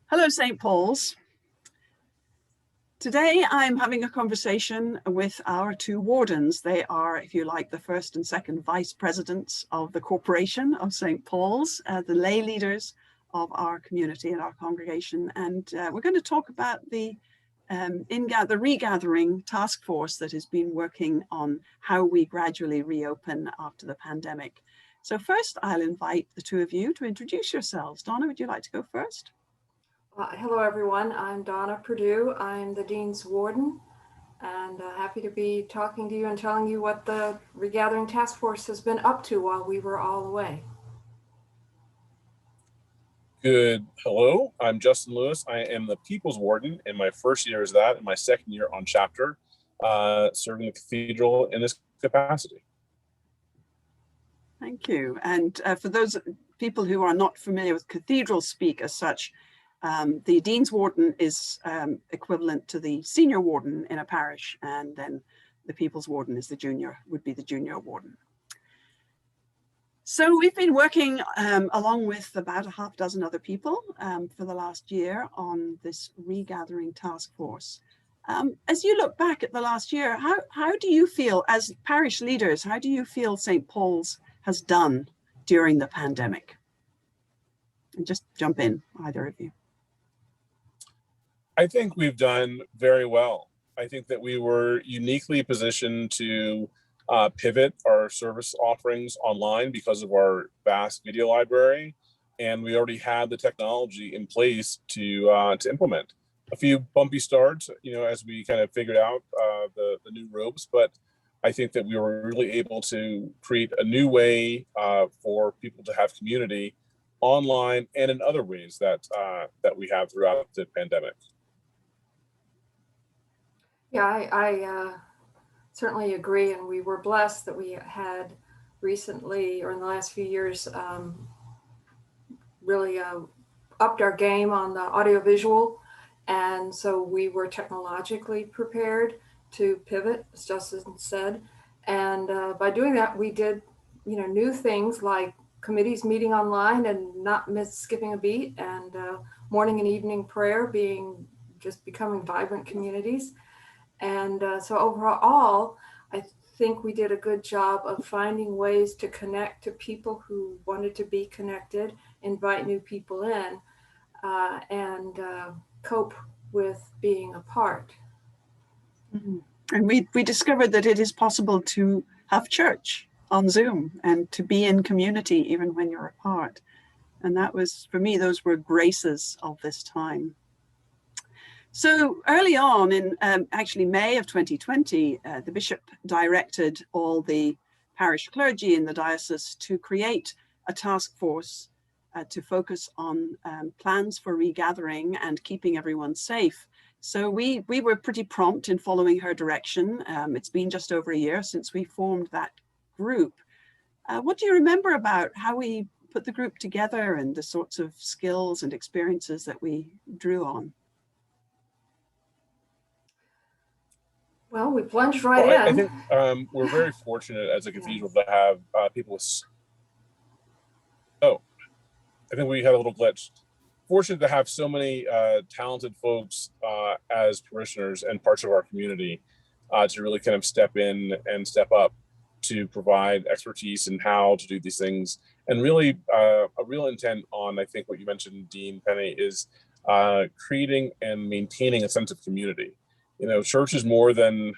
Hello, St. Paul's. Today, I'm having a conversation with our two wardens. They are, if you like, the first and second vice presidents of the Corporation of St. Paul's, the lay leaders of our community and our congregation. And we're going to talk about the Regathering task force that has been working on how we gradually reopen after the pandemic. So first, I'll invite the two of you to introduce yourselves. Donna, would you like to go first? Hello, everyone. I'm Donna Purdue. I'm the Dean's Warden, and happy to be talking to you and telling you what the Regathering Task Force has been up to while we were all away. Hello, I'm Justin Lewis. I am the People's Warden in my first year as that, and my second year on chapter, serving the cathedral in this capacity. Thank you. And for those people who are not familiar with cathedral speak as such, the Dean's Warden is equivalent to the senior warden in a parish, and then the People's Warden is would be the junior warden. So we've been working along with about a half dozen other people for the last year on this Regathering task force. As you look back at the last year, how do you feel as parish leaders, how do you feel St. Paul's has done during the pandemic? And just jump in, either of you. I think we've done very well. I think that we were uniquely positioned to pivot our service offerings online because of our vast video library, and we already had the technology in place to implement. A few bumpy starts, as we kind of figured out the new ropes, but I think that we were really able to create a new way for people to have community online and in other ways that we have throughout the pandemic. Yeah, I certainly agree, and we were blessed that we had recently, or in the last few years, really upped our game on the audiovisual, and so we were technologically prepared to pivot, as Justin said, and by doing that, we did, new things like committees meeting online and not skipping a beat, and morning and evening prayer becoming vibrant communities. And so overall, I think we did a good job of finding ways to connect to people who wanted to be connected, invite new people in, and cope with being apart. Mm-hmm. And we discovered that it is possible to have church on Zoom and to be in community even when you're apart. And that was, for me, those were graces of this time. So early on in actually May of 2020, the bishop directed all the parish clergy in the diocese to create a task force to focus on plans for regathering and keeping everyone safe. So we were pretty prompt in following her direction. It's been just over a year since we formed that group. What do you remember about how we put the group together and the sorts of skills and experiences that we drew on? Well, we plunged right in. I think we're very fortunate as a cathedral to have people with... Oh, I think we had a little glitch. Fortunate to have so many talented folks as parishioners and parts of our community to really kind of step in and step up to provide expertise in how to do these things. And really a real intent on, I think what you mentioned, Dean Penny, is creating and maintaining a sense of community. Church is more than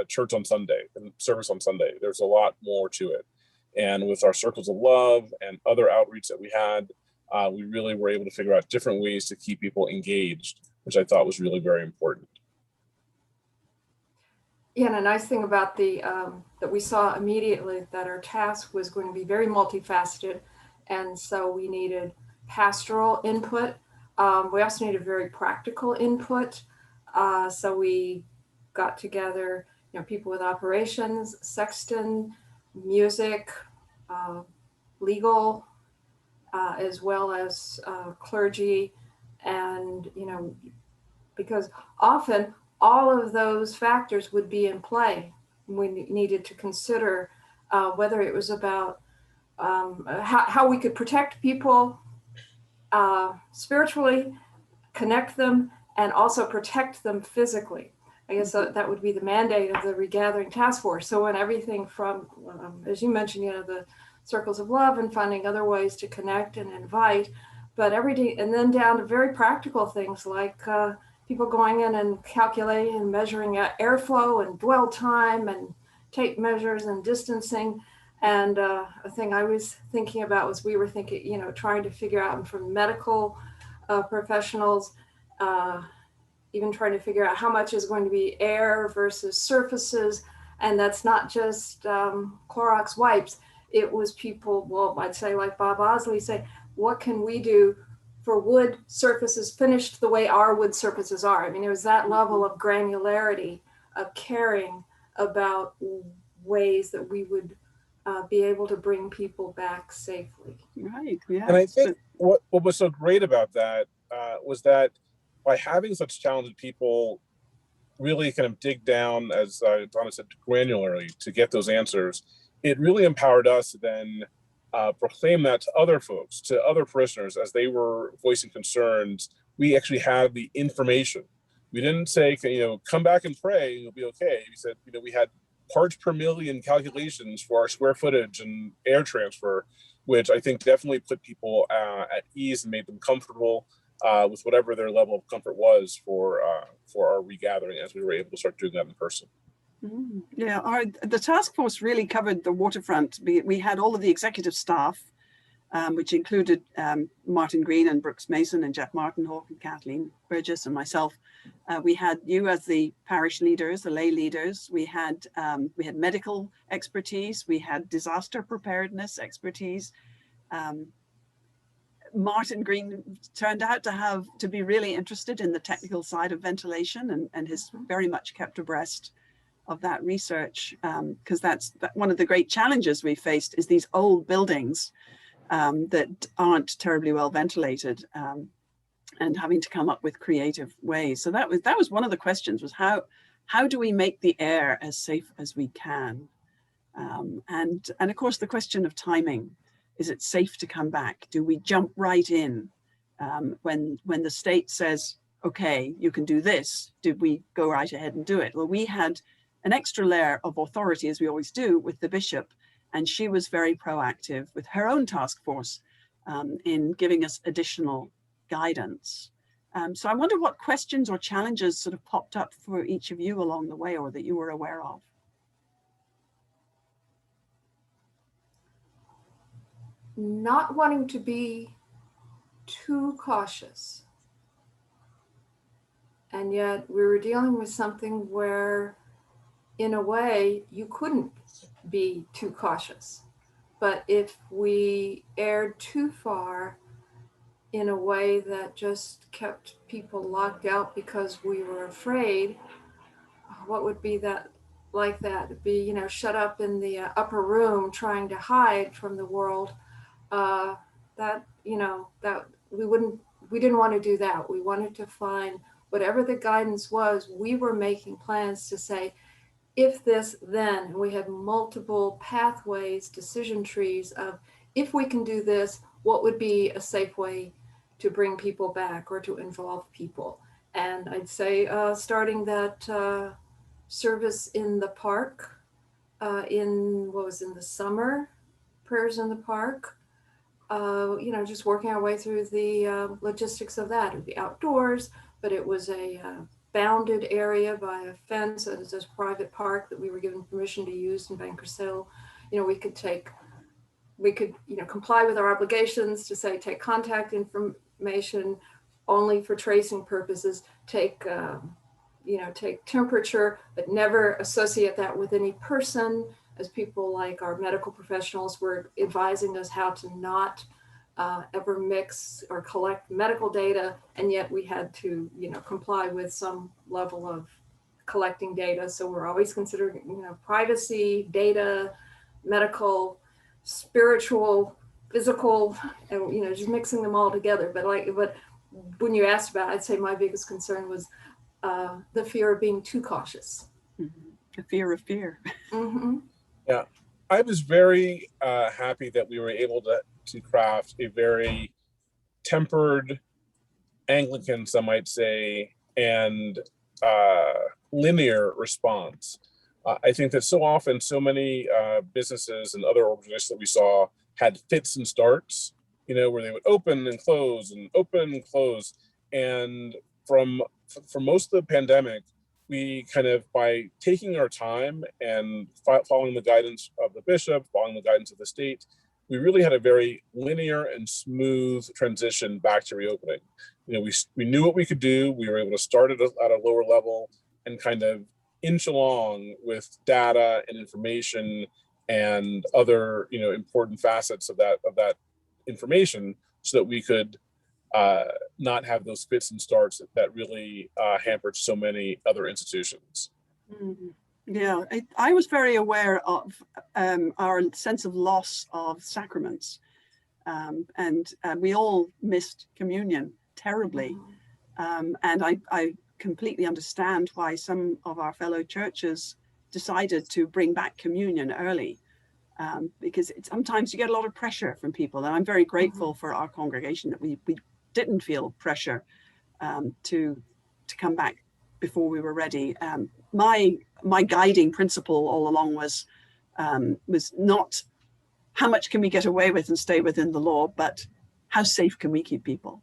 church on Sunday and service on Sunday. There's a lot more to it. And with our circles of love and other outreach that we had, we really were able to figure out different ways to keep people engaged, which I thought was really very important. Yeah, and a nice thing about that we saw immediately that our task was going to be very multifaceted. And so we needed pastoral input. We also needed very practical input. So we got together, people with operations, sexton, music, legal, as well as clergy. And, because often all of those factors would be in play. We needed to consider whether it was about how we could protect people spiritually, connect them and also protect them physically. I guess that would be the mandate of the Regathering Task Force. So when everything from, as you mentioned, the circles of love and finding other ways to connect and invite, but every day, and then down to very practical things like people going in and calculating and measuring airflow and dwell time and tape measures and distancing. And a thing I was thinking about was we were thinking, trying to figure out from medical professionals, even trying to figure out how much is going to be air versus surfaces. And that's not just Clorox wipes. It was people, well, I'd say like Bob Osley say, what can we do for wood surfaces finished the way our wood surfaces are? I mean, it was that level of granularity of caring about ways that we would be able to bring people back safely. Right, yeah. And I think what was so great about that was that by having such talented people really kind of dig down, as Donna said, granularly to get those answers, it really empowered us to then proclaim that to other folks, to other parishioners, as they were voicing concerns. We actually had the information. We didn't say, come back and pray and you'll be okay. We said, we had parts per million calculations for our square footage and air transfer, which I think definitely put people at ease and made them comfortable with whatever their level of comfort was for our regathering, as we were able to start doing that in person. Yeah, the task force really covered the waterfront. We had all of the executive staff, which included Martin Green and Brooks Mason and Jeff Martinhawk and Kathleen Burgess and myself. We had you as the parish leaders, the lay leaders. We had medical expertise. We had disaster preparedness expertise. Martin Green turned out to be really interested in the technical side of ventilation and has very much kept abreast of that research, because that's one of the great challenges we faced is these old buildings that aren't terribly well ventilated, and having to come up with creative ways. So that was one of the questions, was how do we make the air as safe as we can? And of course the question of timing. Is it safe to come back? Do we jump right in when the state says, okay, you can do this? Did we go right ahead and do it? Well, we had an extra layer of authority, as we always do, with the bishop, and she was very proactive with her own task force in giving us additional guidance. So I wonder what questions or challenges sort of popped up for each of you along the way, or that you were aware of. Not wanting to be too cautious. And yet we were dealing with something where, in a way, you couldn't be too cautious. But if we erred too far in a way that just kept people locked out because we were afraid, what would be that like that? It'd be, shut up in the upper room trying to hide from the world. That we didn't want to do that. We wanted to find whatever the guidance was. We were making plans to say, if this, then, and we had multiple pathways, decision trees of, if we can do this, what would be a safe way to bring people back or to involve people? And I'd say starting that service in the park in the summer, prayers in the park, just working our way through the logistics of that. It would be outdoors, but it was a bounded area by a fence. It was this private park that we were given permission to use in Bankers Hill. We could comply with our obligations to say, take contact information only for tracing purposes, take temperature, but never associate that with any person, as people like our medical professionals were advising us how to not ever mix or collect medical data, and yet we had to, comply with some level of collecting data. So we're always considering, privacy, data, medical, spiritual, physical, and just mixing them all together. But when you asked about, I'd say my biggest concern was the fear of being too cautious. Mm-hmm. The fear of fear. Mm-hmm. Yeah, I was very happy that we were able to craft a very tempered Anglican, some might say, and linear response. I think that so often, so many businesses and other organizations that we saw had fits and starts, where they would open and close and open and close. And for most of the pandemic, we kind of, by taking our time and following the guidance of the bishop, following the guidance of the state, we really had a very linear and smooth transition back to reopening. We knew what we could do. We were able to start at a lower level and kind of inch along with data and information and other, important facets of that information, so that we could not have those fits and starts that really hampered so many other institutions. Mm-hmm. Yeah, I was very aware of our sense of loss of sacraments, and we all missed communion terribly. And I completely understand why some of our fellow churches decided to bring back communion early, because sometimes you get a lot of pressure from people. And I'm very grateful for our congregation that we didn't feel pressure to come back before we were ready. My guiding principle all along was not how much can we get away with and stay within the law, but how safe can we keep people?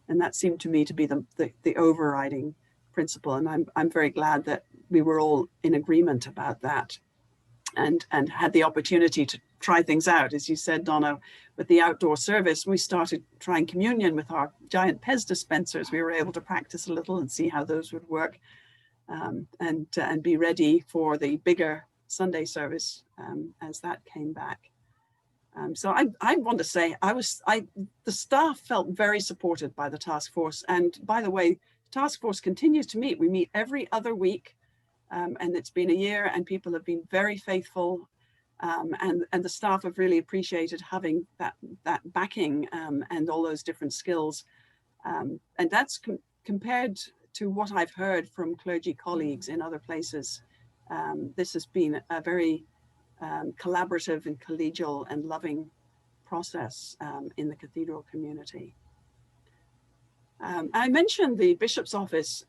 And that seemed to me to be the overriding principle. And I'm very glad that we were all in agreement about that, and had the opportunity to try things out. As you said, Donna, with the outdoor service, we started trying communion with our giant Pez dispensers. We were able to practice a little and see how those would work, and be ready for the bigger Sunday service as that came back. So I want to say the staff felt very supported by the task force. And by the way, the task force continues to meet. We meet every other week, and it's been a year, and people have been very faithful, and the staff have really appreciated having that backing, and all those different skills. And that's compared to what I've heard from clergy colleagues in other places. This has been a very collaborative and collegial and loving process in the cathedral community. I mentioned the bishop's office.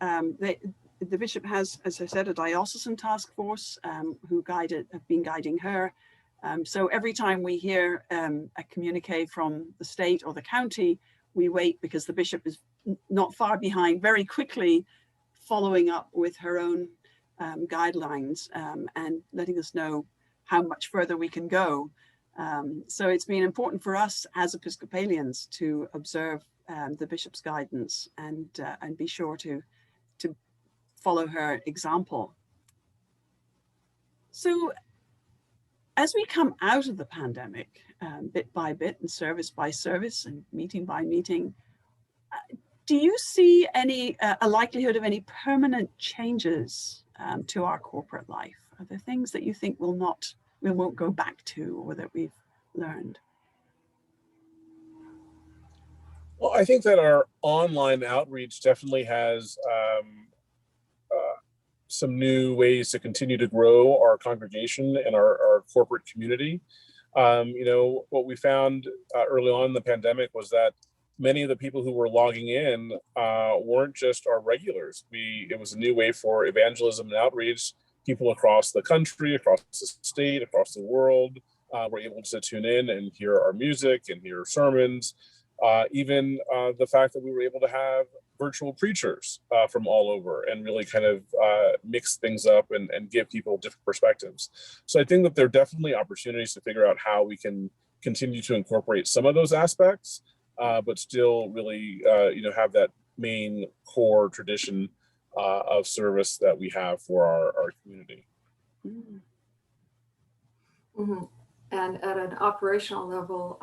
The bishop has, as I said, a diocesan task force who have been guiding her. So every time we hear a communique from the state or the county, we wait, because the bishop is not far behind, very quickly following up with her own guidelines, and letting us know how much further we can go. So it's been important for us as Episcopalians to observe the bishop's guidance and be sure to follow her example. So as we come out of the pandemic, bit by bit and service by service and meeting by meeting, do you see a likelihood of any permanent changes to our corporate life? Are there things that you think we won't go back to, or that we've learned? Well, I think that our online outreach definitely has some new ways to continue to grow our congregation and our corporate community. What we found early on in the pandemic was that many of the people who were logging in weren't just our regulars. It was a new way for evangelism and outreach. People across the country, across the state, across the world were able to tune in and hear our music and hear sermons. Even the fact that we were able to have virtual preachers from all over and really kind of mix things up and give people different perspectives. So I think that there are definitely opportunities to figure out how we can continue to incorporate some of those aspects, but still really have that main core tradition of service that we have for our community. Mm-hmm. Mm-hmm. And at an operational level,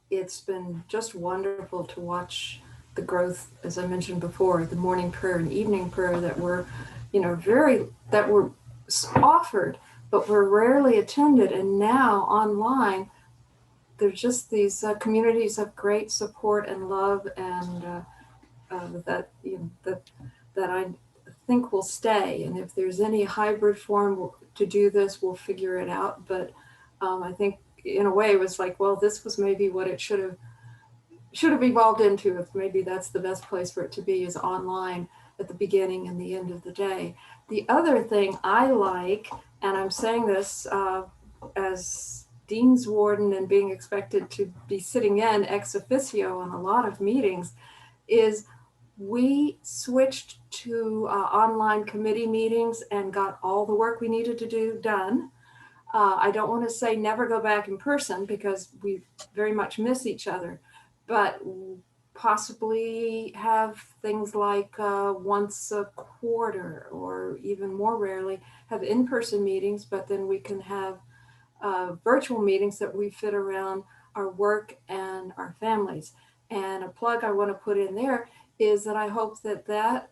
it's been just wonderful to watch the growth, as I mentioned before, the morning prayer and evening prayer that were offered, but were rarely attended. And now online, there's just these communities of great support and love, and that I think will stay. And if there's any hybrid form to do this, we'll figure it out. But I think in a way it was like, well, this was maybe what it should should have evolved into, if maybe that's the best place for it to be, is online at the beginning and the end of the day. The other thing I like, and I'm saying this as Dean's Warden and being expected to be sitting in ex officio on a lot of meetings, is we switched to online committee meetings and got all the work we needed to do done. I don't want to say never go back in person because we very much miss each other, but possibly have things like once a quarter, or even more rarely have in-person meetings, but then we can have virtual meetings that we fit around our work and our families. And a plug I want to put in there is that I hope that that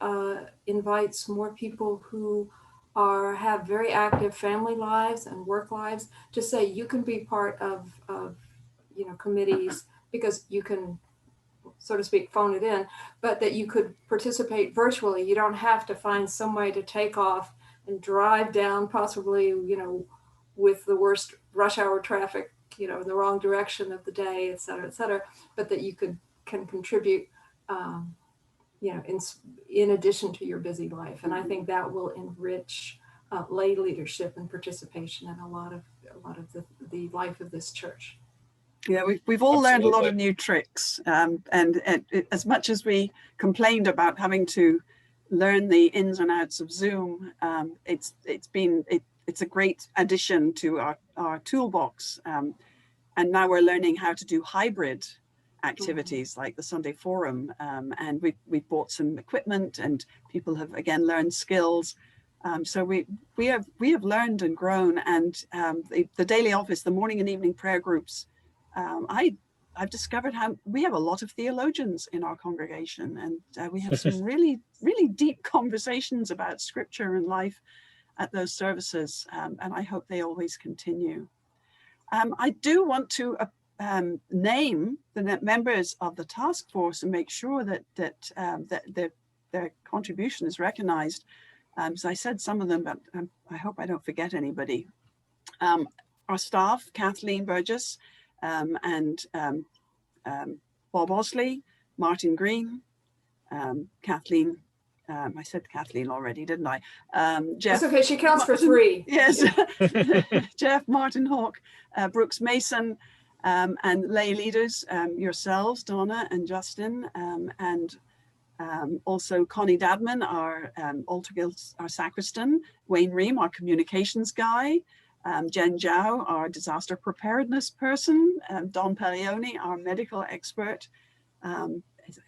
invites more people who have very active family lives and work lives to say you can be part of committees, because you can, so to speak, phone it in, but that you could participate virtually. You don't have to find some way to take off and drive down, possibly, with the worst rush hour traffic, in the wrong direction of the day, et cetera, but that you can contribute, in addition to your busy life. And I think that will enrich lay leadership and participation in a lot of the life of this church. Yeah, we've all learned a lot of Absolutely. new tricks, and as much as we complained about having to learn the ins and outs of Zoom, it's a great addition to our toolbox, and now we're learning how to do hybrid activities like the Sunday Forum, and we bought some equipment, and people have again learned skills. So we have learned and grown, and the daily office, the morning and evening prayer groups. I've discovered how we have a lot of theologians in our congregation, and we have some really, really deep conversations about scripture and life at those services, and I hope they always continue. I do want to name the members of the task force and make sure that their contribution is recognized. So I said some of them, but I hope I don't forget anybody. Our staff, Kathleen Burgess, and Bob Osley, Martin Green, Kathleen, I said Kathleen already, didn't I? Jeff. That's okay, she counts Martin, for 3. Yes, Jeff, Martin Hawk, Brooks Mason, and lay leaders, yourselves, Donna and Justin, and also Connie Dadman, our altar guild, our sacristan, Wayne Ream, our communications guy, Jen Zhao, our disaster preparedness person, Don Pellioni, our medical expert.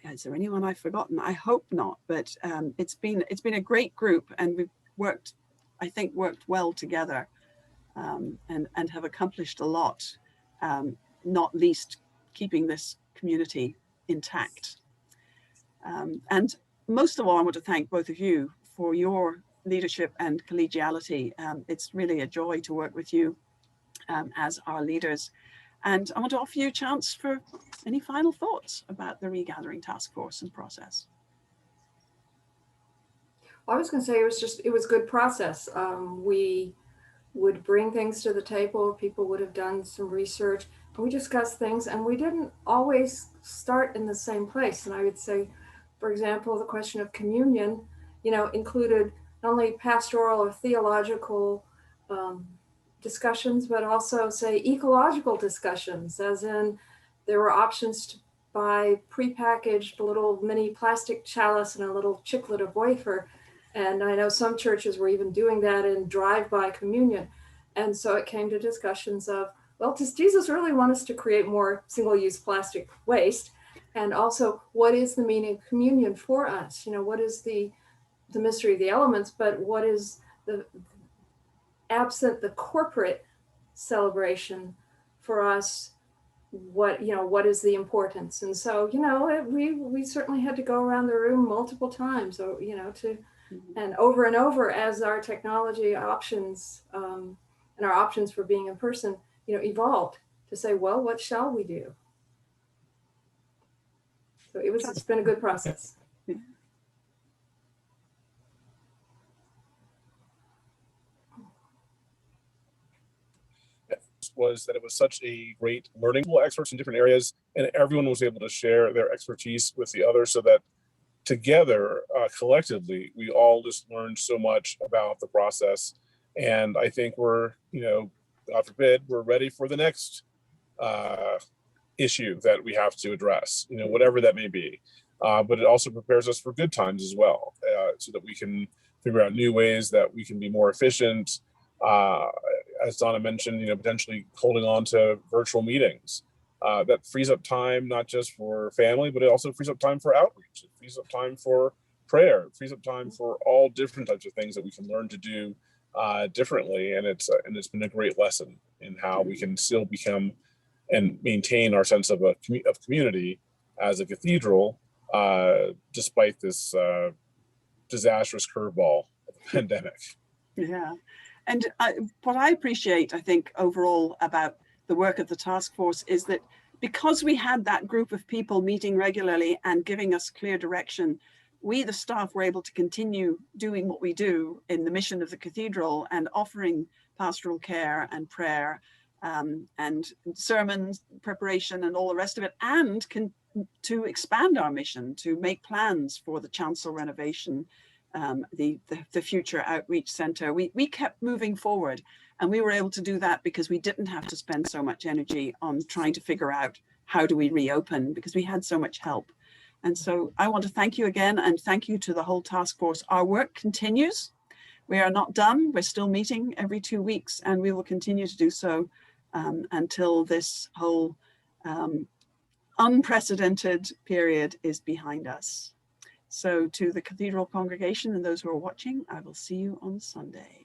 Is there anyone I've forgotten? I hope not, but it's been a great group, and we've worked well together, and have accomplished a lot, not least keeping this community intact. And most of all, I want to thank both of you for your leadership and collegiality. It's really a joy to work with you as our leaders. And I want to offer you a chance for any final thoughts about the Regathering Task Force and process. I was going to say it was good process. We would bring things to the table. People would have done some research, and we discussed things, and we didn't always start in the same place. And I would say, for example, the question of communion, included not only pastoral or theological discussions, but also, say, ecological discussions, as in there were options to buy prepackaged little mini plastic chalice and a little chiclet of wafer. And I know some churches were even doing that in drive-by communion. And so it came to discussions of, well, does Jesus really want us to create more single-use plastic waste? And also, what is the meaning of communion for us? What is the mystery of the elements, but what is the, absent the corporate celebration for us, what is the importance? And so, we certainly had to go around the room multiple times, and over as our technology options and our options for being in person, evolved to say, well, what shall we do? So it's been a good process. was that it was such a great learning tool, experts in different areas, and everyone was able to share their expertise with the other, so that together, collectively, we all just learned so much about the process. And I think we're, God forbid, we're ready for the next issue that we have to address, whatever that may be. But it also prepares us for good times as well, so that we can figure out new ways that we can be more efficient. As Donna mentioned, potentially holding on to virtual meetings. That frees up time, not just for family, but it also frees up time for outreach. It frees up time for prayer. It frees up time for all different types of things that we can learn to do differently. And it's been a great lesson in how we can still become and maintain our sense of community as a cathedral, despite this disastrous curveball of the pandemic. Yeah. And what I appreciate, I think, overall about the work of the task force is that because we had that group of people meeting regularly and giving us clear direction, we, the staff, were able to continue doing what we do in the mission of the cathedral and offering pastoral care and prayer and sermons preparation and all the rest of it, and to expand our mission, to make plans for the chancel renovation, the future outreach center. We kept moving forward, and we were able to do that because we didn't have to spend so much energy on trying to figure out how do we reopen, because we had so much help. And so I want to thank you again, and thank you to the whole task force. Our work continues. We are not done. We're still meeting every 2 weeks, and we will continue to do so until this whole unprecedented period is behind us. So to the cathedral congregation and those who are watching, I will see you on Sunday.